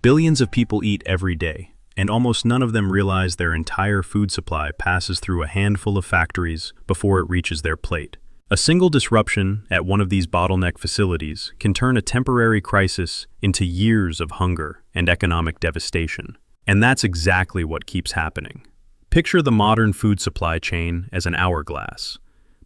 Billions of people eat every day, and almost none of them realize their entire food supply passes through a handful of factories before it reaches their plate. A single disruption at one of these bottleneck facilities can turn a temporary crisis into years of hunger and economic devastation. And that's exactly what keeps happening. Picture the modern food supply chain as an hourglass.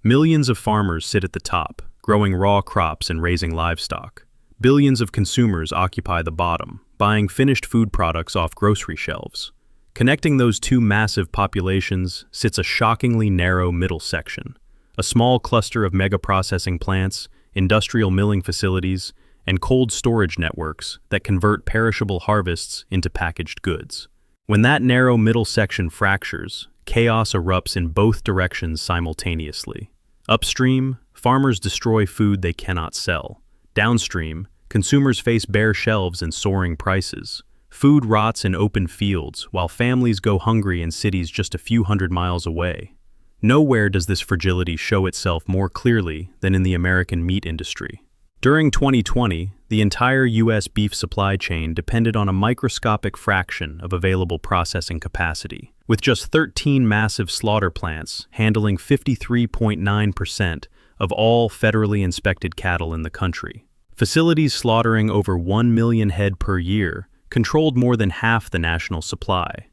Millions of farmers sit at the top, growing raw crops and raising livestock. Billions of consumers occupy the bottom, buying finished food products off grocery shelves. Connecting those two massive populations sits a shockingly narrow middle section, a small cluster of mega-processing plants, industrial milling facilities, and cold storage networks that convert perishable harvests into packaged goods. When that narrow middle section fractures, chaos erupts in both directions simultaneously. Upstream, farmers destroy food they cannot sell. Downstream, consumers face bare shelves and soaring prices. Food rots in open fields, while families go hungry in cities just a few hundred miles away. Nowhere does this fragility show itself more clearly than in the American meat industry. During 2020, the entire U.S. beef supply chain depended on a microscopic fraction of available processing capacity, with just 13 massive slaughter plants handling 53.9% of all federally inspected cattle in the country. Facilities slaughtering over 1 million head per year controlled more than half the national supply,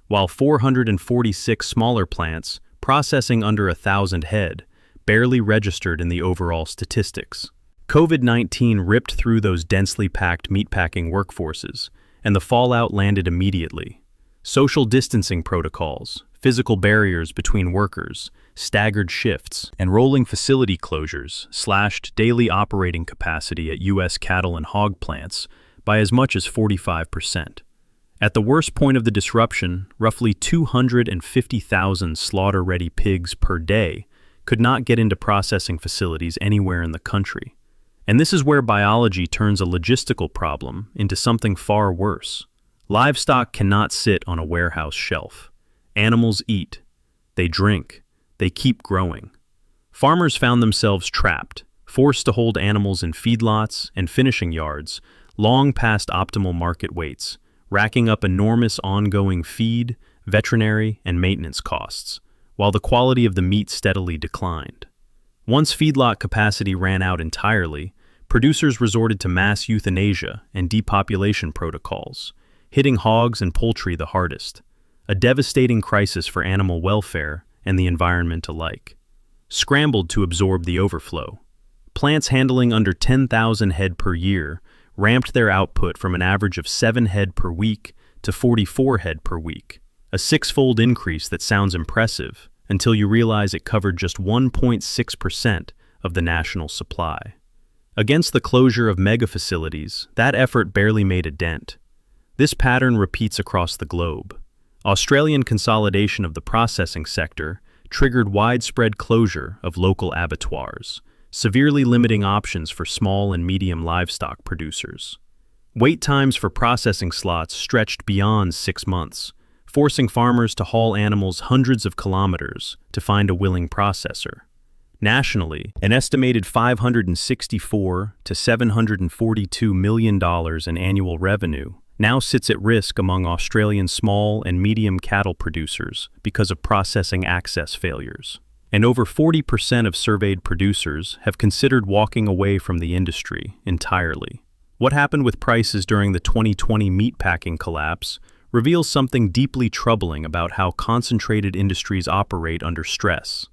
while 446 smaller plants processing under 1,000 head barely registered in the overall statistics. COVID-19 ripped through those densely packed meatpacking workforces, and the fallout landed immediately. Social distancing protocols, physical barriers between workers, staggered shifts, and rolling facility closures slashed daily operating capacity at U.S. cattle and hog plants by as much as 45%. At the worst point of the disruption, roughly 250,000 slaughter-ready pigs per day could not get into processing facilities anywhere in the country. And this is where biology turns a logistical problem into something far worse. Livestock cannot sit on a warehouse shelf. Animals eat. They drink. They keep growing. Farmers found themselves trapped, forced to hold animals in feedlots and finishing yards long past optimal market weights, racking up enormous ongoing feed, veterinary, and maintenance costs, while the quality of the meat steadily declined. Once feedlot capacity ran out entirely, producers resorted to mass euthanasia and depopulation protocols, hitting hogs and poultry the hardest, a devastating crisis for animal welfare and the environment alike. Scrambled to absorb the overflow, plants handling under 10,000 head per year ramped their output from an average of 7 head per week to 44 head per week, a six-fold increase that sounds impressive until you realize it covered just 1.6% of the national supply. Against the closure of mega facilities, that effort barely made a dent. This pattern repeats across the globe. Australian consolidation of the processing sector triggered widespread closure of local abattoirs, severely limiting options for small and medium livestock producers. Wait times for processing slots stretched beyond 6 months, forcing farmers to haul animals hundreds of kilometers to find a willing processor. Nationally, an estimated $564 to $742 million in annual revenue now sits at risk among Australian small and medium cattle producers because of processing access failures. And over 40% of surveyed producers have considered walking away from the industry entirely. What happened with prices during the 2020 meatpacking collapse reveals something deeply troubling about how concentrated industries operate under stress.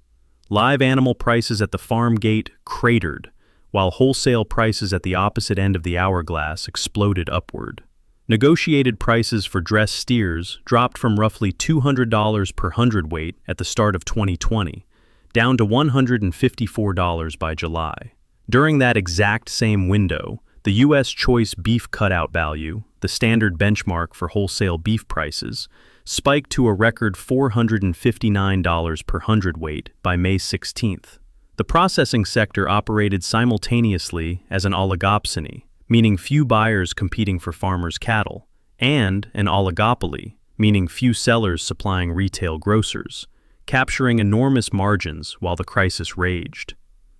Live animal prices at the farm gate cratered, while wholesale prices at the opposite end of the hourglass exploded upward. Negotiated prices for dressed steers dropped from roughly $200 per hundredweight at the start of 2020, down to $154 by July. During that exact same window, the U.S. choice beef cutout value, the standard benchmark for wholesale beef prices, spiked to a record $459 per hundredweight by May 16th. The processing sector operated simultaneously as an oligopsony, meaning few buyers competing for farmers' cattle, and an oligopoly, meaning few sellers supplying retail grocers, capturing enormous margins while the crisis raged.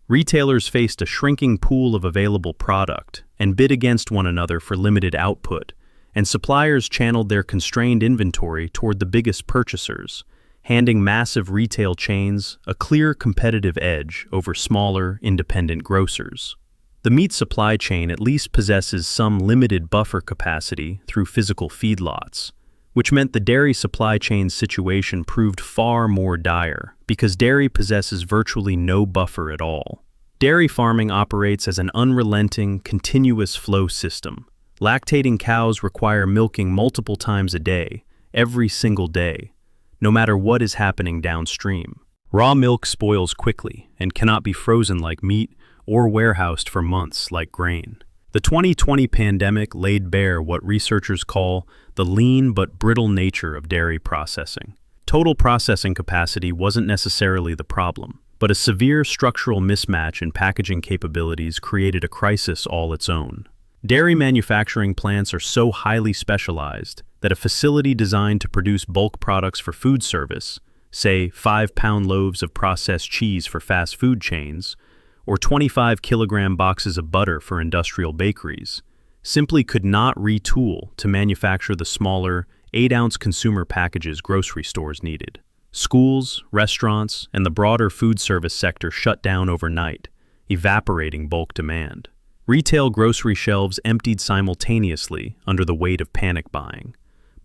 Retailers faced a shrinking pool of available product and bid against one another for limited output, and suppliers channeled their constrained inventory toward the biggest purchasers, handing massive retail chains a clear competitive edge over smaller, independent grocers. The meat supply chain at least possesses some limited buffer capacity through physical feedlots, which meant the dairy supply chain situation proved far more dire because dairy possesses virtually no buffer at all. Dairy farming operates as an unrelenting, continuous flow system. Lactating cows require milking multiple times a day, every single day, no matter what is happening downstream. Raw milk spoils quickly and cannot be frozen like meat or warehoused for months like grain. The 2020 pandemic laid bare what researchers call the lean but brittle nature of dairy processing. Total processing capacity wasn't necessarily the problem, but a severe structural mismatch in packaging capabilities created a crisis all its own. Dairy manufacturing plants are so highly specialized that a facility designed to produce bulk products for food service, say 5-pound loaves of processed cheese for fast food chains, or 25-kilogram boxes of butter for industrial bakeries, simply could not retool to manufacture the smaller 8-ounce consumer packages grocery stores needed. Schools, restaurants, and the broader food service sector shut down overnight, evaporating bulk demand. Retail grocery shelves emptied simultaneously under the weight of panic buying.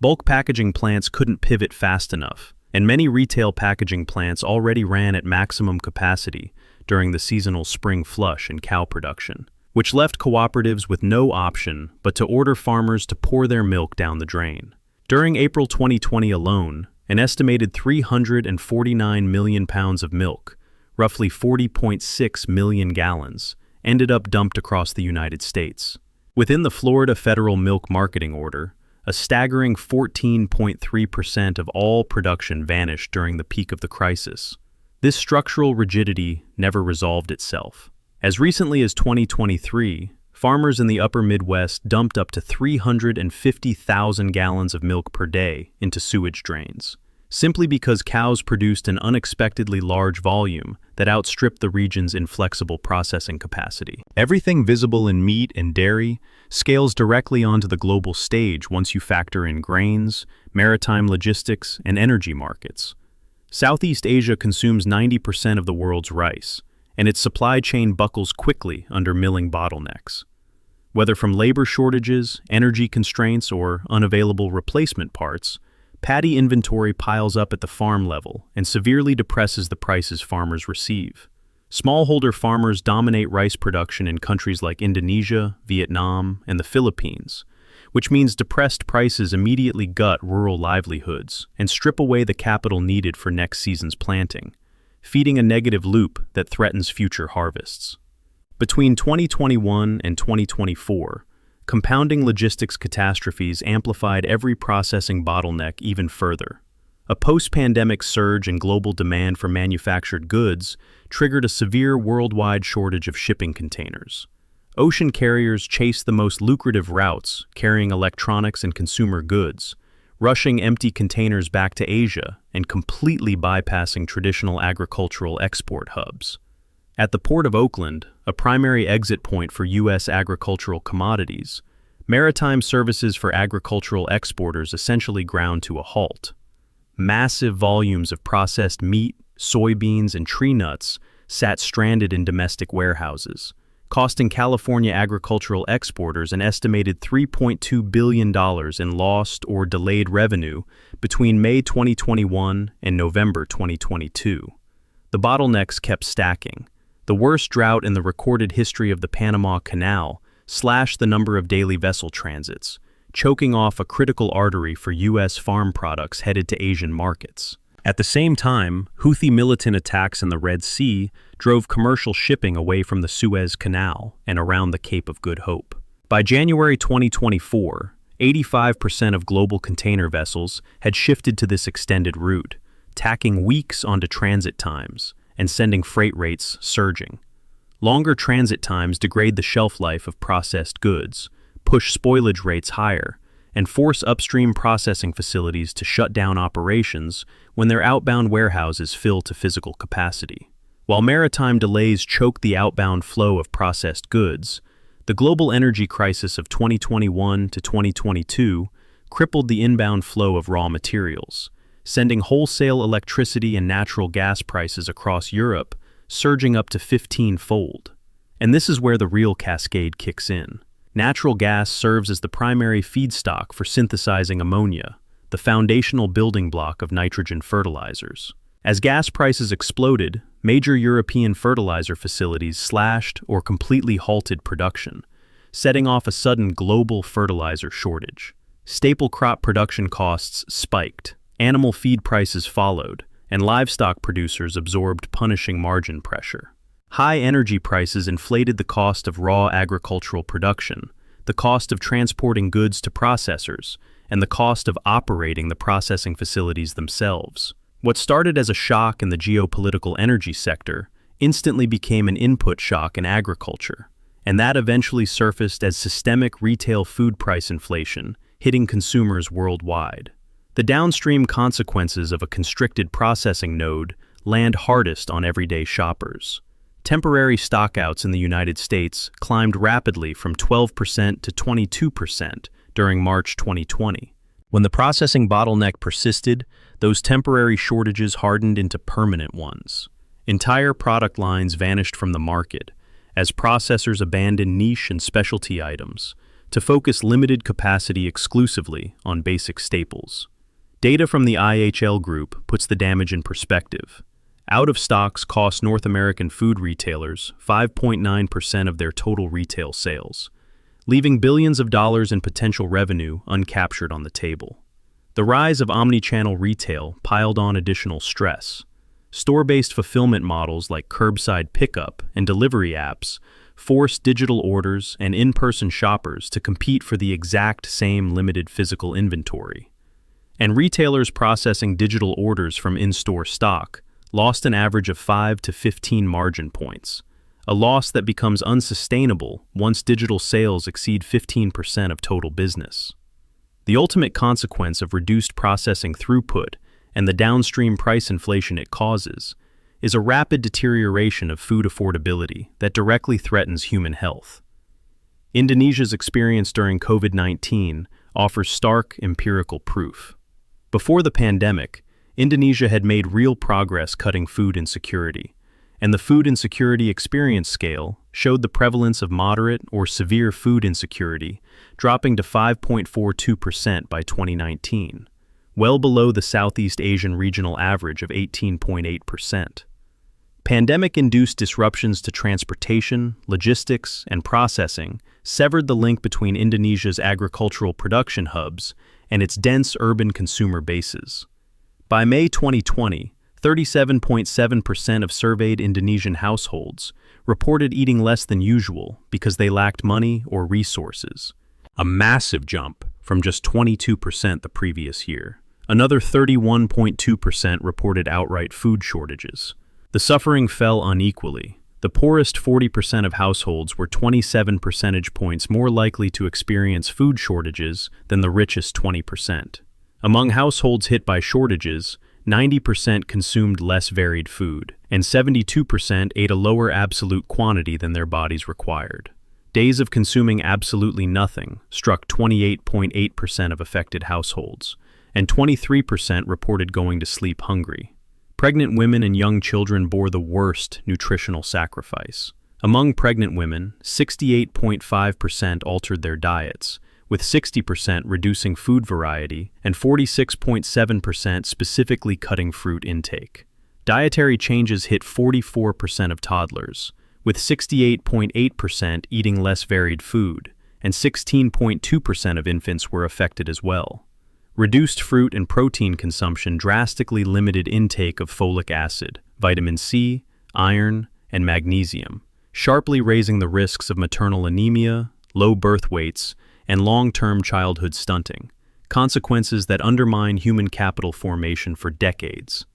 Bulk packaging plants couldn't pivot fast enough, and many retail packaging plants already ran at maximum capacity during the seasonal spring flush in cow production, which left cooperatives with no option but to order farmers to pour their milk down the drain. During April 2020 alone, an estimated 349 million pounds of milk, roughly 40.6 million gallons, ended up dumped across the United States. Within the Florida Federal Milk Marketing Order, a staggering 14.3% of all production vanished during the peak of the crisis. This structural rigidity never resolved itself. As recently as 2023, farmers in the upper Midwest dumped up to 350,000 gallons of milk per day into sewage drains, simply because cows produced an unexpectedly large volume that outstripped the region's inflexible processing capacity. Everything visible in meat and dairy scales directly onto the global stage once you factor in grains, maritime logistics, and energy markets. Southeast Asia consumes 90% of the world's rice, and its supply chain buckles quickly under milling bottlenecks. Whether from labor shortages, energy constraints, or unavailable replacement parts, paddy inventory piles up at the farm level and severely depresses the prices farmers receive. Smallholder farmers dominate rice production in countries like Indonesia, Vietnam, and the Philippines, which means depressed prices immediately gut rural livelihoods and strip away the capital needed for next season's planting, feeding a negative loop that threatens future harvests. Between 2021 and 2024, compounding logistics catastrophes amplified every processing bottleneck even further. A post-pandemic surge in global demand for manufactured goods triggered a severe worldwide shortage of shipping containers. Ocean carriers chased the most lucrative routes, carrying electronics and consumer goods, rushing empty containers back to Asia and completely bypassing traditional agricultural export hubs. At the Port of Oakland, a primary exit point for U.S. agricultural commodities, maritime services for agricultural exporters essentially ground to a halt. Massive volumes of processed meat, soybeans, and tree nuts sat stranded in domestic warehouses, costing California agricultural exporters an estimated $3.2 billion in lost or delayed revenue between May 2021 and November 2022. The bottlenecks kept stacking. The worst drought in the recorded history of the Panama Canal slashed the number of daily vessel transits, choking off a critical artery for U.S. farm products headed to Asian markets. At the same time, Houthi militant attacks in the Red Sea drove commercial shipping away from the Suez Canal and around the Cape of Good Hope. By January 2024, 85% of global container vessels had shifted to this extended route, tacking weeks onto transit times and sending freight rates surging. Longer transit times degrade the shelf life of processed goods, push spoilage rates higher, and force upstream processing facilities to shut down operations when their outbound warehouses fill to physical capacity. While maritime delays choke the outbound flow of processed goods, The global energy crisis of 2021 to 2022 crippled the inbound flow of raw materials, sending wholesale electricity and natural gas prices across Europe surging up to 15-fold. And this is where the real cascade kicks in. Natural gas serves as the primary feedstock for synthesizing ammonia, the foundational building block of nitrogen fertilizers. As gas prices exploded, major European fertilizer facilities slashed or completely halted production, setting off a sudden global fertilizer shortage. Staple crop production costs spiked, animal feed prices followed, and livestock producers absorbed punishing margin pressure. High energy prices inflated the cost of raw agricultural production, the cost of transporting goods to processors, and the cost of operating the processing facilities themselves. What started as a shock in the geopolitical energy sector instantly became an input shock in agriculture, and that eventually surfaced as systemic retail food price inflation hitting consumers worldwide. The downstream consequences of a constricted processing node land hardest on everyday shoppers. Temporary stockouts in the United States climbed rapidly from 12% to 22% during March 2020. When the processing bottleneck persisted, those temporary shortages hardened into permanent ones. Entire product lines vanished from the market as processors abandoned niche and specialty items to focus limited capacity exclusively on basic staples. Data from the IHL Group puts the damage in perspective. Out-of-stocks cost North American food retailers 5.9% of their total retail sales, leaving billions of dollars in potential revenue uncaptured on the table. The rise of omnichannel retail piled on additional stress. Store-based fulfillment models like curbside pickup and delivery apps forced digital orders and in-person shoppers to compete for the exact same limited physical inventory. And retailers processing digital orders from in-store stock lost an average of 5 to 15 margin points, a loss that becomes unsustainable once digital sales exceed 15% of total business. The ultimate consequence of reduced processing throughput and the downstream price inflation it causes is a rapid deterioration of food affordability that directly threatens human health. Indonesia's experience during COVID-19 offers stark empirical proof. Before the pandemic, Indonesia had made real progress cutting food insecurity, and the food insecurity experience scale showed the prevalence of moderate or severe food insecurity dropping to 5.42% by 2019, well below the Southeast Asian regional average of 18.8%. Pandemic-induced disruptions to transportation, logistics, and processing severed the link between Indonesia's agricultural production hubs and its dense urban consumer bases. By May 2020, 37.7% of surveyed Indonesian households reported eating less than usual because they lacked money or resources, a massive jump from just 22% the previous year. Another 31.2% reported outright food shortages. The suffering fell unequally. The poorest 40% of households were 27 percentage points more likely to experience food shortages than the richest 20%. Among households hit by shortages, 90% consumed less varied food, and 72% ate a lower absolute quantity than their bodies required. Days of consuming absolutely nothing struck 28.8% of affected households, and 23% reported going to sleep hungry. Pregnant women and young children bore the worst nutritional sacrifice. Among pregnant women, 68.5% altered their diets, with 60% reducing food variety and 46.7% specifically cutting fruit intake. Dietary changes hit 44% of toddlers, with 68.8% eating less varied food, and 16.2% of infants were affected as well. Reduced fruit and protein consumption drastically limited intake of folic acid, vitamin C, iron, and magnesium, sharply raising the risks of maternal anemia, low birth weights, and long-term childhood stunting, consequences that undermine human capital formation for decades.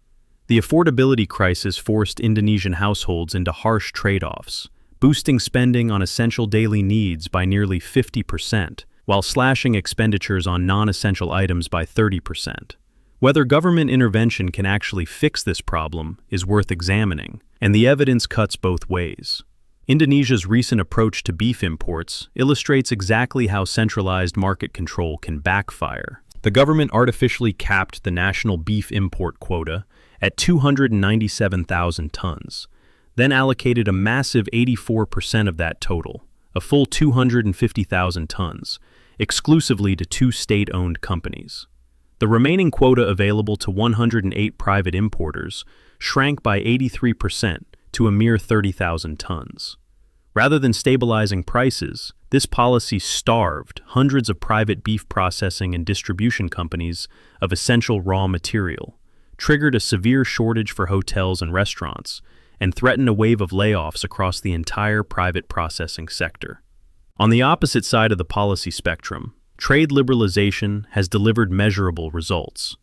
The affordability crisis forced Indonesian households into harsh trade-offs, boosting spending on essential daily needs by nearly 50%, while slashing expenditures on non-essential items by 30%. Whether government intervention can actually fix this problem is worth examining, and the evidence cuts both ways. Indonesia's recent approach to beef imports illustrates exactly how centralized market control can backfire. The government artificially capped the national beef import quota at 297,000 tons, then allocated a massive 84% of that total, a full 250,000 tons, exclusively to two state-owned companies. The remaining quota available to 108 private importers shrank by 83% to a mere 30,000 tons. Rather than stabilizing prices, this policy starved hundreds of private beef processing and distribution companies of essential raw material, triggered a severe shortage for hotels and restaurants, and threatened a wave of layoffs across the entire private processing sector. On the opposite side of the policy spectrum, trade liberalization has delivered measurable results.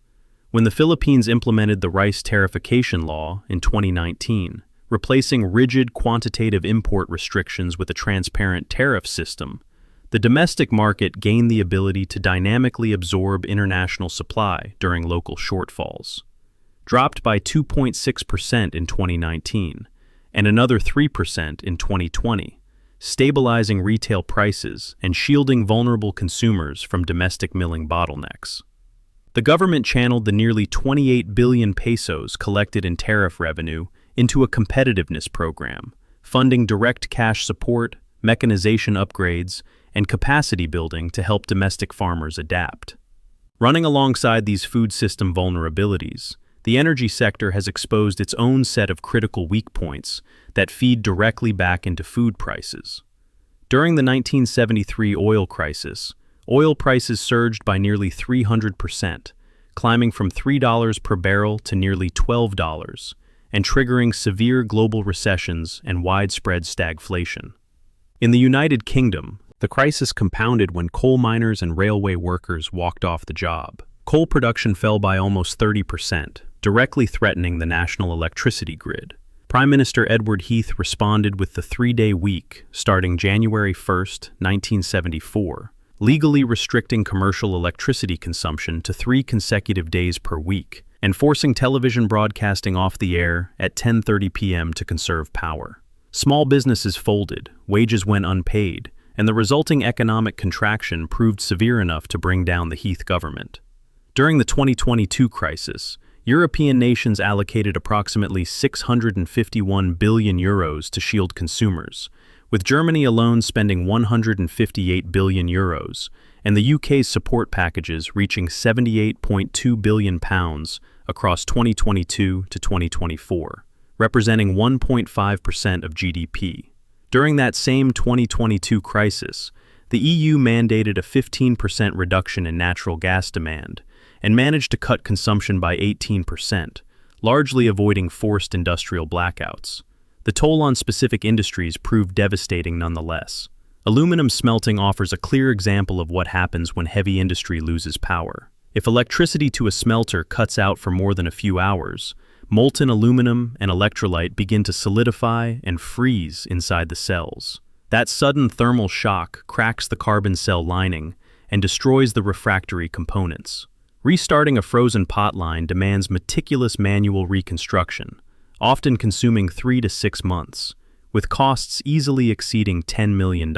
When the Philippines implemented the rice tariffication law in 2019, replacing rigid quantitative import restrictions with a transparent tariff system, the domestic market gained the ability to dynamically absorb international supply during local shortfalls. Dropped by 2.6% in 2019 and another 3% in 2020, stabilizing retail prices and shielding vulnerable consumers from domestic milling bottlenecks. The government channeled the nearly 28 billion pesos collected in tariff revenue into a competitiveness program, funding direct cash support, mechanization upgrades, and capacity building to help domestic farmers adapt. Running alongside these food system vulnerabilities, the energy sector has exposed its own set of critical weak points that feed directly back into food prices. During the 1973 oil crisis, oil prices surged by nearly 300%, climbing from $3 per barrel to nearly $12, and triggering severe global recessions and widespread stagflation. In the United Kingdom, the crisis compounded when coal miners and railway workers walked off the job. Coal production fell by almost 30%, directly threatening the national electricity grid. Prime Minister Edward Heath responded with the three-day week starting January 1, 1974, legally restricting commercial electricity consumption to 3 consecutive days per week, and forcing television broadcasting off the air at 10:30 p.m. to conserve power. Small businesses folded, wages went unpaid, and the resulting economic contraction proved severe enough to bring down the Heath government. During the 2022 crisis, European nations allocated approximately 651 billion euros to shield consumers, with Germany alone spending 158 billion euros, and the UK's support packages reaching £78.2 billion across 2022 to 2024, representing 1.5% of GDP. During that same 2022 crisis, the EU mandated a 15% reduction in natural gas demand and managed to cut consumption by 18%, largely avoiding forced industrial blackouts. The toll on specific industries proved devastating nonetheless. Aluminum smelting offers a clear example of what happens when heavy industry loses power. If electricity to a smelter cuts out for more than a few hours, molten aluminum and electrolyte begin to solidify and freeze inside the cells. That sudden thermal shock cracks the carbon cell lining and destroys the refractory components. Restarting a frozen pot line demands meticulous manual reconstruction, often consuming 3 to 6 months, with costs easily exceeding $10 million.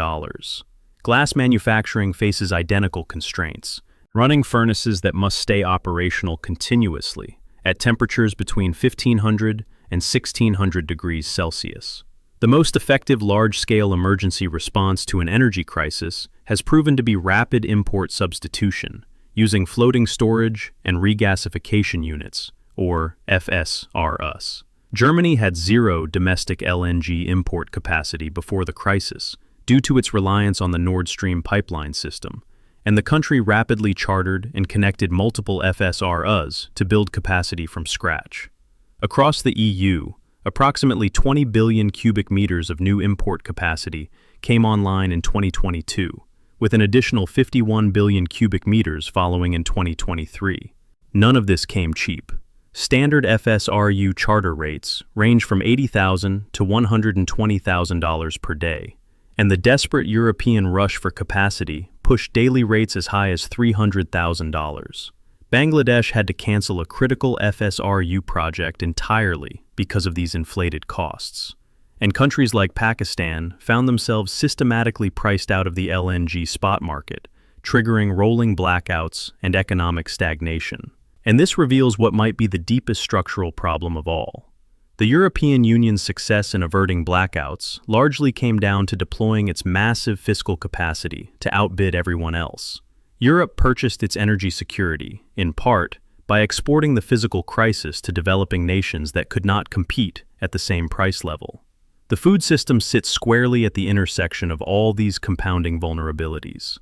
Glass manufacturing faces identical constraints, running furnaces that must stay operational continuously at temperatures between 1500 and 1600 degrees Celsius. The most effective large-scale emergency response to an energy crisis has proven to be rapid import substitution, using floating storage and regasification units, or FSRUs. Germany had zero domestic LNG import capacity before the crisis due to its reliance on the Nord Stream pipeline system, and the country rapidly chartered and connected multiple FSRUs to build capacity from scratch. Across the EU, approximately 20 billion cubic meters of new import capacity came online in 2022, with an additional 51 billion cubic meters following in 2023. None of this came cheap. Standard FSRU charter rates range from $80,000 to $120,000 per day, and the desperate European rush for capacity pushed daily rates as high as $300,000. Bangladesh had to cancel a critical FSRU project entirely because of these inflated costs. and countries like Pakistan found themselves systematically priced out of the LNG spot market, triggering rolling blackouts and economic stagnation. And this reveals what might be the deepest structural problem of all. The European Union's success in averting blackouts largely came down to deploying its massive fiscal capacity to outbid everyone else. Europe purchased its energy security, in part, by exporting the physical crisis to developing nations that could not compete at the same price level. The food system sits squarely at the intersection of all these compounding vulnerabilities.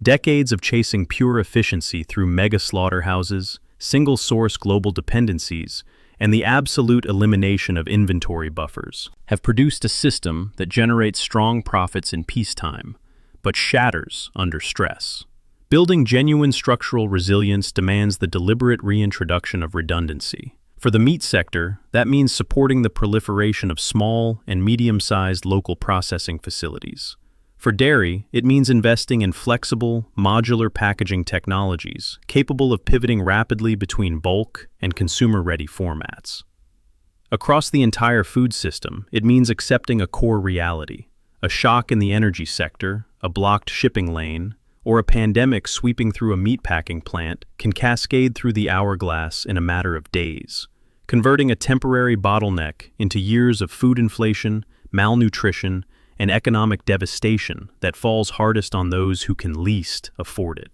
Decades of chasing pure efficiency through mega slaughterhouses, single-source global dependencies, and the absolute elimination of inventory buffers have produced a system that generates strong profits in peacetime, but shatters under stress. Building genuine structural resilience demands the deliberate reintroduction of redundancy. For the meat sector, that means supporting the proliferation of small and medium-sized local processing facilities. For dairy, it means investing in flexible, modular packaging technologies capable of pivoting rapidly between bulk and consumer-ready formats. Across the entire food system, it means accepting a core reality. A shock in the energy sector, a blocked shipping lane, or a pandemic sweeping through a meatpacking plant can cascade through the hourglass in a matter of days, converting a temporary bottleneck into years of food inflation, malnutrition, and economic devastation that falls hardest on those who can least afford it.